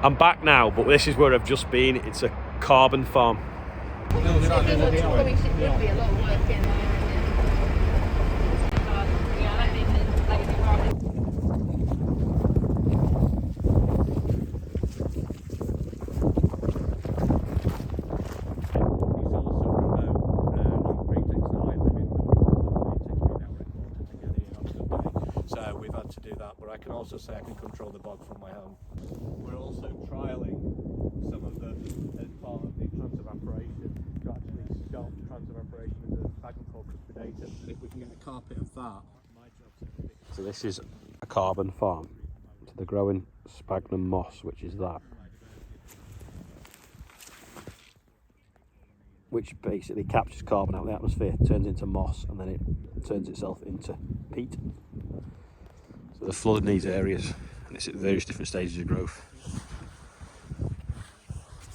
I'm back now, but this is where I've just been. It's a carbon farm. It'll be a lot of work in there. So we've had to do that, but I can also say I can control the bog from my home. We're also trialling some of the, as part of the transevaporation, to actually stop transevaporation with a sphagnum called cuspidatum. And if we can get a carpet of that, my job's. So this is a carbon farm. So they're growing sphagnum moss, which is that. Which basically captures carbon out of the atmosphere, turns into moss, and then it turns itself into peat. So they're flooding these areas, and it's at various different stages of growth.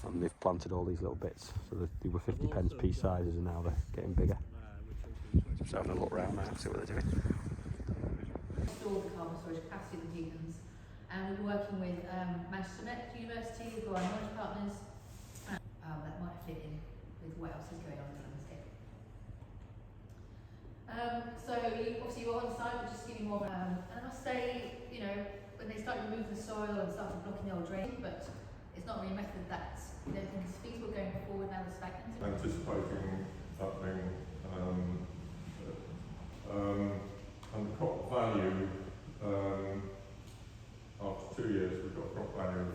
And they've planted all these little bits. So they were 50 pence pea sizes, and now they're getting bigger. Just having a look around now, see what they're doing. Store the carbon storage capacity of the peatlands, and we're working with Manchester Met University, who are knowledge partners. That might fit in with what else is going on in the landscape. So obviously you're on site, but just giving more. And I must say, you know, when they start removing the soil and start blocking the old drain, but it's not really a method that you don't think is feasible going forward now with sphagnum. Anticipating that being and the crop value, after 2 years we've got a crop value of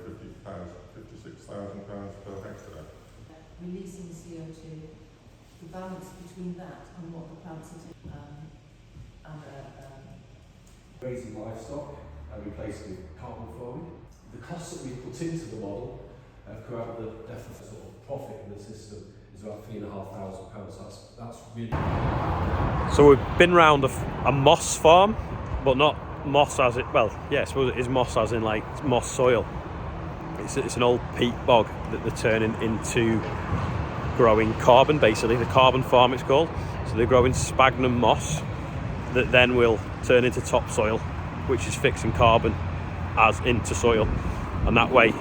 £56,000 per hectare. Releasing CO2, the balance between that and what the plants are doing, raising livestock and replacing with carbon farming. The costs that we've put into the model have come out with a definite sort of profit in the system is about £3,500. That's really. So we've been round a moss farm, but not moss as it, well, yeah, I suppose it is moss as in like moss soil. It's an old peat bog that they're turning into growing carbon, basically. The carbon farm it's called. So they're growing sphagnum moss that then will turn into topsoil, which is fixing carbon as into soil, and that way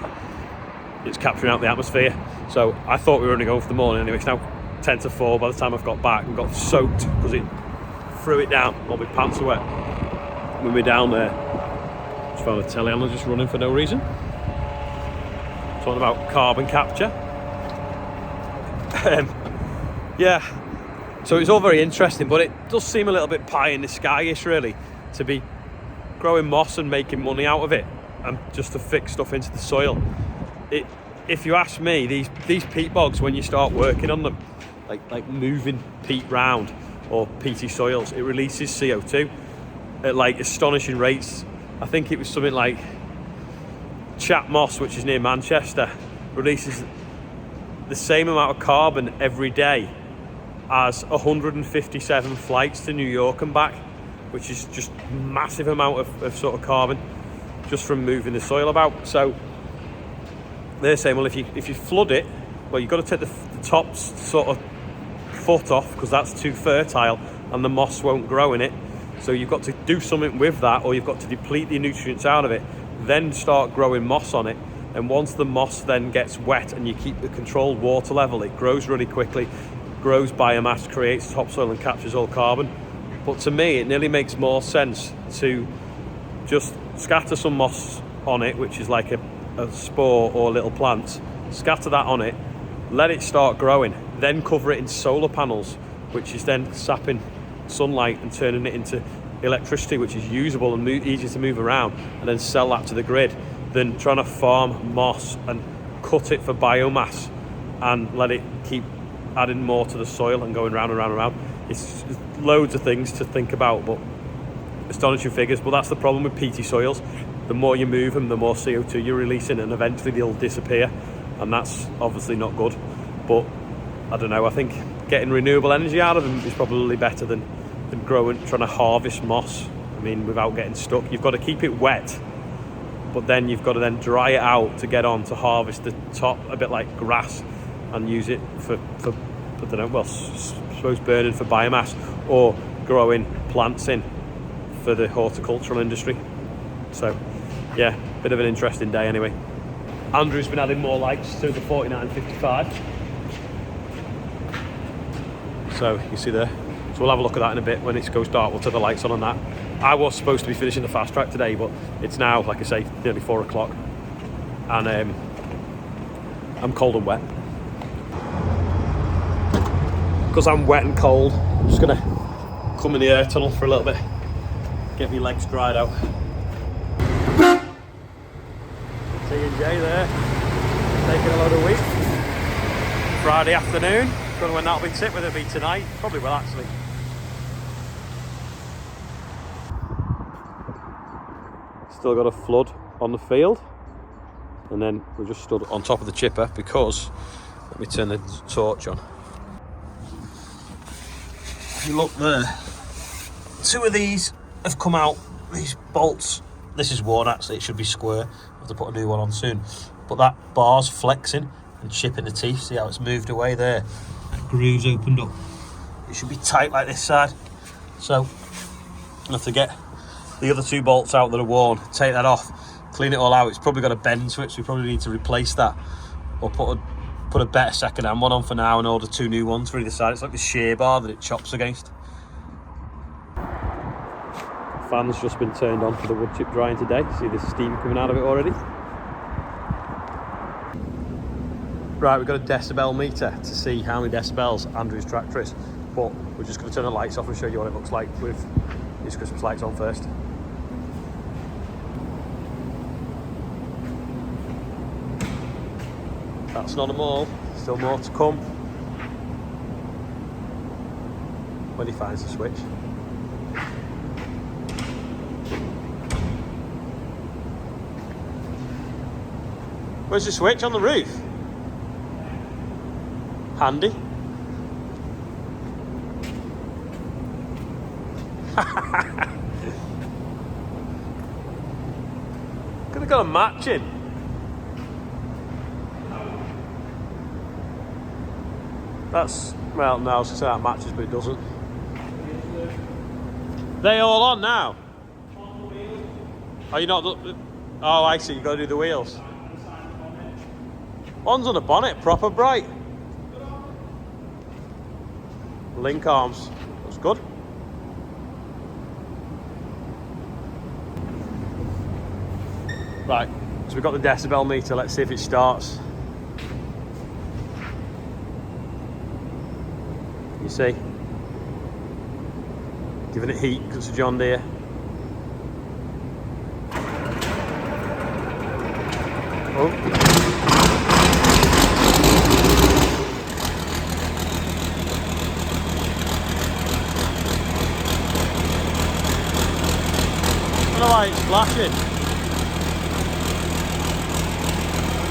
it's capturing out the atmosphere. So I thought we were only going for the morning anyway. It's now 10 to 4 by the time I've got back, and got soaked because it threw it down. All my pants are wet. When we're down there, just found a telehandler just running for no reason. Talking about carbon capture. Yeah, so it's all very interesting, but it does seem a little bit pie in the sky-ish really, to be growing moss and making money out of it, and just to fix stuff into the soil. If you ask me, these peat bogs, when you start working on them, like moving peat round or peaty soils, it releases CO2 at like astonishing rates. I think it was something like Chat Moss, which is near Manchester, releases the same amount of carbon every day as 157 flights to New York and back, which is just massive amount of sort of carbon just from moving the soil about. So they're saying, well, if you flood it, well, you've got to take the top sort of foot off because that's too fertile and the moss won't grow in it. So you've got to do something with that, or you've got to deplete the nutrients out of it, then start growing moss on it. And once the moss then gets wet and you keep the controlled water level, it grows really quickly, grows biomass, creates topsoil and captures all carbon. But to me, it nearly makes more sense to just scatter some moss on it, which is like a spore or little plant, scatter that on it, let it start growing, then cover it in solar panels, which is then sapping sunlight and turning it into electricity, which is usable and easy to move around, and then sell that to the grid, than trying to farm moss and cut it for biomass and let it keep adding more to the soil and going round and round and round. It's loads of things to think about, but astonishing figures. But that's the problem with peaty soils. The more you move them, the more CO2 you're releasing, and eventually they'll disappear, and that's obviously not good. But I don't know, I think getting renewable energy out of them is probably better than growing, trying to harvest moss. I mean, without getting stuck. You've got to keep it wet, but then you've got to then dry it out to get on to harvest the top, a bit like grass, and use it for I don't know, well, I suppose burning for biomass, or growing plants in for the horticultural industry. So yeah, bit of an interesting day anyway. Andrew's been adding more lights to the 4955. So you see there. So we'll have a look at that in a bit. When it goes dark, we'll turn the lights on that. I was supposed to be finishing the fast track today, but it's now, like I say, nearly 4 o'clock. And I'm cold and wet. Because I'm wet and cold, I'm just gonna come in the air tunnel for a little bit. Get my legs dried out. T&J there, taking a load of wheat. Friday afternoon. Don't know when that'll be tipped, whether it'll be tonight. Probably will actually. Still got a flood on the field. And then we just stood on top of the chipper because, let me turn the torch on. If you look there, 2 of these have come out, these bolts. This is worn actually, it should be square. I'll have to put a new one on soon. But that bar's flexing and chipping the teeth. See how it's moved away there? That groove's opened up. It should be tight like this side. So I have to get the other 2 bolts out that are worn, take that off, clean it all out. It's probably got a bend to it, so we probably need to replace that or put a better second-hand one on for now and order 2 new ones for either side. It's like the shear bar that it chops against. Fan's just been turned on for the wood chip drying today. See the steam coming out of it already. Right, we've got a decibel meter to see how many decibels Andrew's tractor is, but we're just going to turn the lights off and show you what it looks like with these Christmas lights on first. That's not them all, still more to come when he finds the switch. Where's the switch? On the roof? Handy. Could have got a match in. That's, well, no, I was going to say that matches, but it doesn't. They all on now? Are you not? Oh, I see, you've got to do the wheels. One's on the bonnet, proper bright. Link arms, that's good. Right, so we've got the decibel meter, let's see if it starts. You see? Giving it heat because it's a John Deere. Oh. I don't know why it's flashing.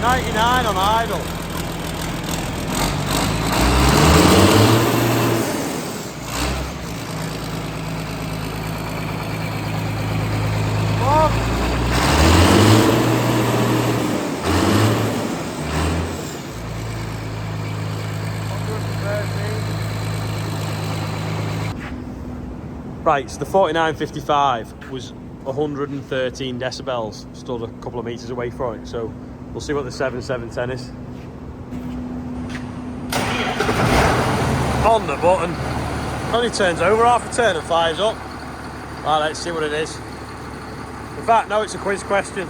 99 on idle. Right, so the 4955 was 113 decibels, stood a couple of metres away from it, so we'll see what the 7710 is. On the button. Only turns over half a turn and fires up. Right, let's see what it is. In fact, no, it's a quiz question.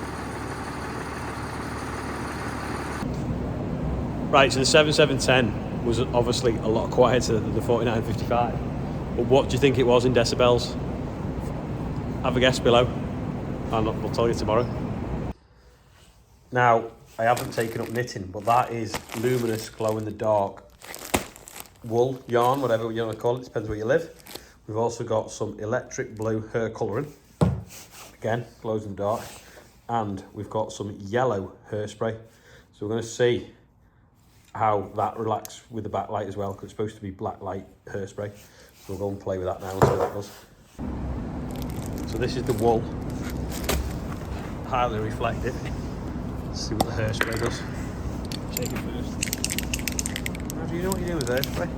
Right, so the 7710 was obviously a lot quieter than the 4955. But what do you think it was in decibels? Have a guess below. We'll tell you tomorrow. Now, I haven't taken up knitting, but that is luminous glow-in-the-dark wool, yarn, whatever you want to call it, depends where you live. We've also got some electric blue hair colouring. Again, glows in the dark. And we've got some yellow hairspray. So we're going to see how that relaxes with the backlight as well, because it's supposed to be black light hairspray. So we'll go and play with that now and see what that does. So this is the wool, highly reflective. Let's see what the hairspray does. Shake it first. How do you know what you're doing with hairspray?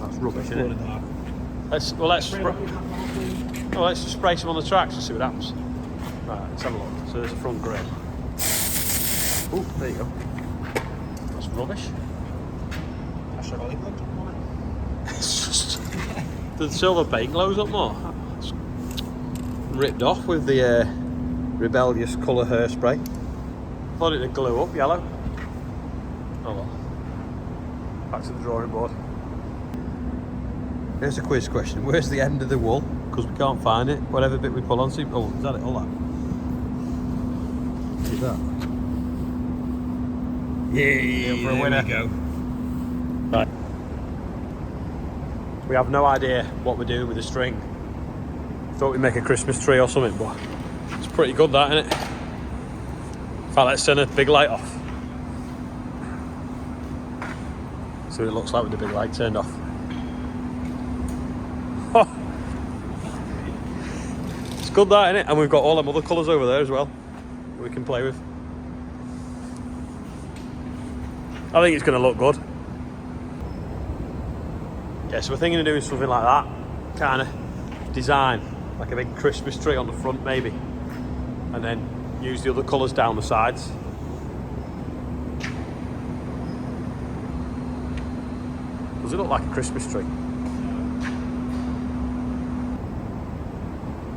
That's rubbish, isn't it? Let's just spray some on the tracks and see what happens. Right, let's have a look. So there's a front grille. Oh, there you go. That's rubbish. That's your Olly plug on it. It's just the silver paint glows up more. It's ripped off with the rebellious colour hairspray. Thought it'd glue up yellow. Oh well. Back to the drawing board. Here's a quiz question. Where's the end of the wool? Because we can't find it. Whatever bit we pull on. Oh, is that it? All that? Is that? Yeah, for a winner. There we go. Right. We have no idea what we're doing with the string. Thought we'd make a Christmas tree or something, but it's pretty good, that, isn't it? In fact, let's turn the big light off. See what it looks like with the big light turned off. Oh. It's good, that, isn't it? And we've got all them other colours over there as well that we can play with. I think it's going to look good. Yeah, so we're thinking of doing something like that kind of design, like a big Christmas tree on the front maybe, and then use the other colours down the sides. Does it look like a Christmas tree?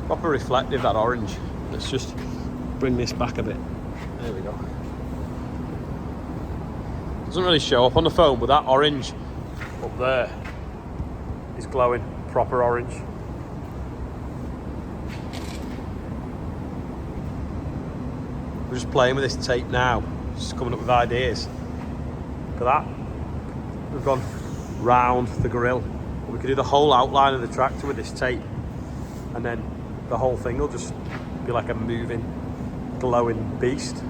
Proper reflective, that orange. Let's just bring this back a bit. There we go. Doesn't really show up on the phone, but that orange up there is glowing, proper orange. We're just playing with this tape now, just coming up with ideas. Look at that. We've gone round the grill. We could do the whole outline of the tractor with this tape, and then the whole thing will just be like a moving, glowing beast.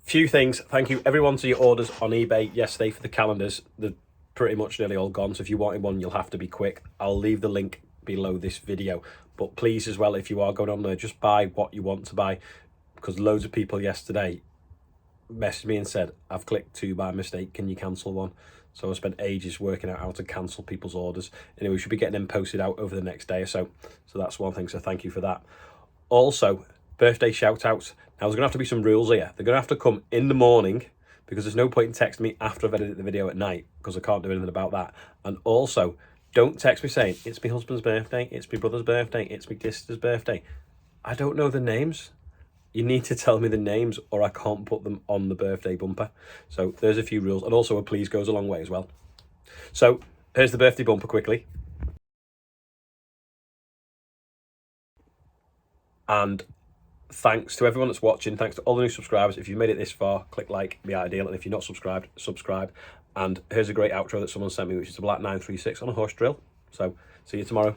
Few things. Thank you everyone to your orders on eBay yesterday for the calendars. They're pretty much nearly all gone, so if you wanted one, you'll have to be quick. I'll leave the link below this video, but please as well, if you are going on there, just buy what you want to buy, because loads of people yesterday messaged me and said, I've clicked 2 by mistake, can you cancel one? So I spent ages working out how to cancel people's orders. Anyway, we should be getting them posted out over the next day or so. So that's one thing, so thank you for that. Also, birthday shout outs. Now there's gonna have to be some rules here. They're gonna have to come in the morning, because there's no point in texting me after I've edited the video at night, because I can't do anything about that. And also, don't text me saying, it's my husband's birthday, it's my brother's birthday, it's my sister's birthday. I don't know the names. You need to tell me the names, or I can't put them on the birthday bumper. So there's a few rules, and also a please goes a long way as well. So here's the birthday bumper quickly. And thanks to everyone that's watching. Thanks to all the new subscribers. If you've made it this far, click like, be ideal. And if you're not subscribed, subscribe. And here's a great outro that someone sent me, which is a black 936 on a horse drill. So see you tomorrow.